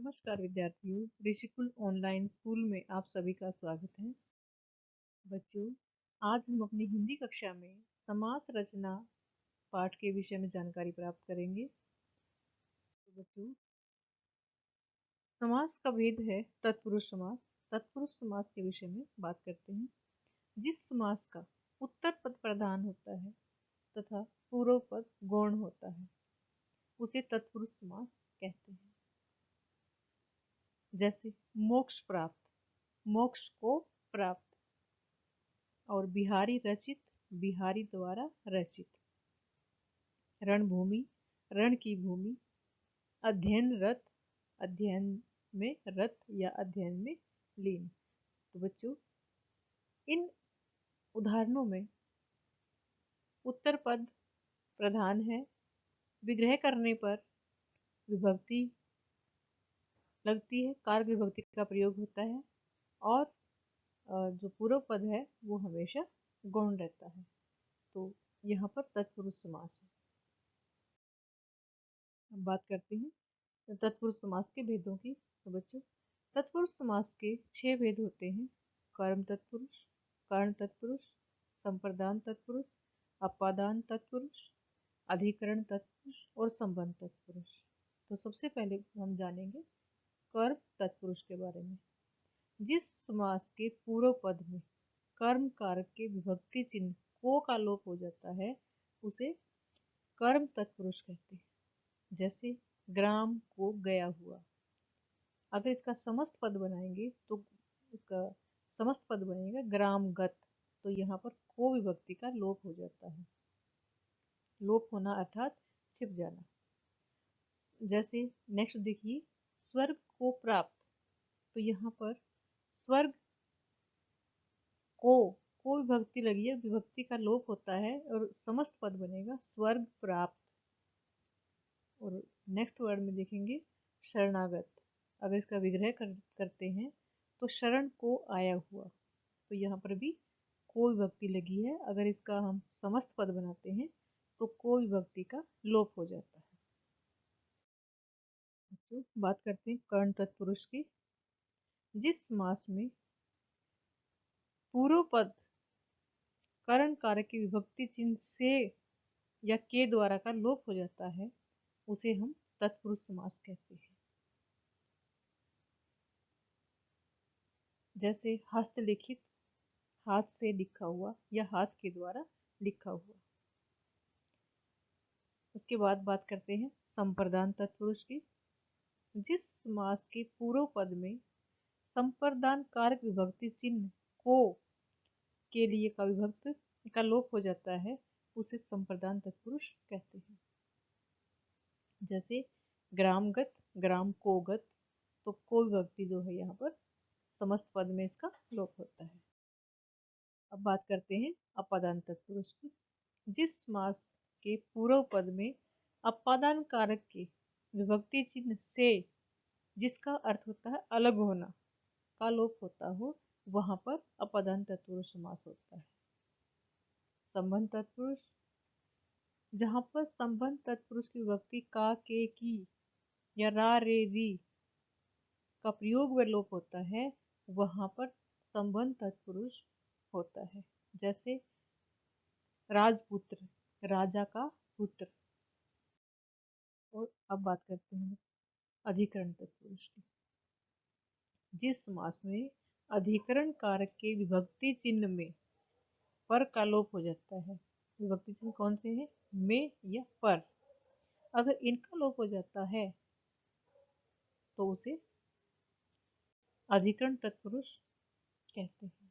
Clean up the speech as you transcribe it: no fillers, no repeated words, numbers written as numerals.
नमस्कार विद्यार्थियों, Rishikul online school में आप सभी का स्वागत है। बच्चों, आज हम अपनी हिंदी कक्षा में समास रचना पाठ के विषय में जानकारी प्राप्त करेंगे। तो बच्चों, समास का भेद है तत्पुरुष समास। तत्पुरुष समास के विषय में बात करते हैं। जिस समास का उत्तर पद प्रधान होता है तथा पूर्व पद गौण होता है उसे तत्पुरुष समास कहते हैं। जैसे मोक्ष प्राप्त, मोक्ष को प्राप्त, और बिहारी रचित, बिहारी द्वारा रचित। रणभूमि, रण की भूमि। अध्ययनरत, अध्ययन में रत या अध्ययन में लीन। तो बच्चों, इन उदाहरणों में उत्तर पद प्रधान है, विग्रह करने पर विभक्ति लगती है, कारक विभक्ति का प्रयोग होता है, और जो पूर्व पद है वो हमेशा गौण रहता है। तो यहाँ पर तत्पुरुष समास है। हम बात करते हैं तत्पुरुष समास के भेदों की। तो बच्चों, तत्पुरुष समास के 6 भेद होते हैं। कर्म तत्पुरुष, कर्ण तत्पुरुष, संप्रदान तत्पुरुष, अपादान तत्पुरुष, अधिकरण तत्पुरुष और संबंध तत्पुरुष। तो सबसे पहले हम जानेंगे कर्म तत्पुरुष के बारे में। जिस समास के पूर्व पद में कर्म कारक के विभक्ति चिन्ह को का लोप हो जाता है उसे कर्म तत्पुरुष कहते हैं। जैसे ग्राम को गया हुआ। अगर इसका समस्त पद बनाएंगे तो इसका समस्त पद बनेगा ग्रामगत। तो यहाँ पर को विभक्ति का लोप हो जाता है। लोप होना अर्थात छिप जाना। जैसे नेक्स्ट देखिए, स्वर्ग को प्राप्त। तो यहाँ पर स्वर्ग को विभक्ति लगी है, विभक्ति का लोप होता है और समस्त पद बनेगा स्वर्ग प्राप्त। और नेक्स्ट वर्ड में देखेंगे शरणागत। अगर इसका विग्रह करते हैं तो शरण को आया हुआ। तो यहाँ पर भी को विभक्ति लगी है। अगर इसका हम समस्त पद बनाते हैं तो को विभक्ति का लोप हो जाता है। तो बात करते हैं कर्ण तत्पुरुष की। जिस समास में पूर्व पद कर्ण कारक की विभक्ति चिन्ह से या के द्वारा का लोप हो जाता है उसे हम तत्पुरुष समास कहते हैं। जैसे हस्तलिखित, हाथ से लिखा हुआ या हाथ के द्वारा लिखा हुआ। उसके बाद बात करते हैं संप्रदान तत्पुरुष की। जिस समास के पूर्व पद में संप्रदान कारक विभक्ति चिन्ह को के लिए का विभक्त का लोप हो जाता है उसे संप्रदान तत्पुरुष कहते हैं। जैसे ग्रामगत, ग्राम को गत। तो को विभक्ति जो है यहाँ पर समस्त पद में इसका लोप होता है। अब बात करते हैं अपादान तत्पुरुष की। जिस समास के पूर्व पद में अपादान कारक के विभक्ति चिन्ह से जिसका अर्थ होता है अलग होना का लोप होता हो वहां पर अपादान तत्पुरुष समास होता है। संबंध तत्पुरुष, जहां पर संबंध तत्पुरुष की विभक्ति का, के, की या रा, रे, री का प्रयोग व लोप होता है वहां पर संबंध तत्पुरुष होता है। जैसे राजपुत्र, राजा का पुत्र। और अब बात करते हैं अधिकरण तत्पुरुष की। जिस समास में अधिकरण कारक के विभक्ति चिन्ह में पर का लोप हो जाता है। विभक्ति चिन्ह कौन से हैं? में या पर। अगर इनका लोप हो जाता है तो उसे अधिकरण तत्पुरुष कहते हैं।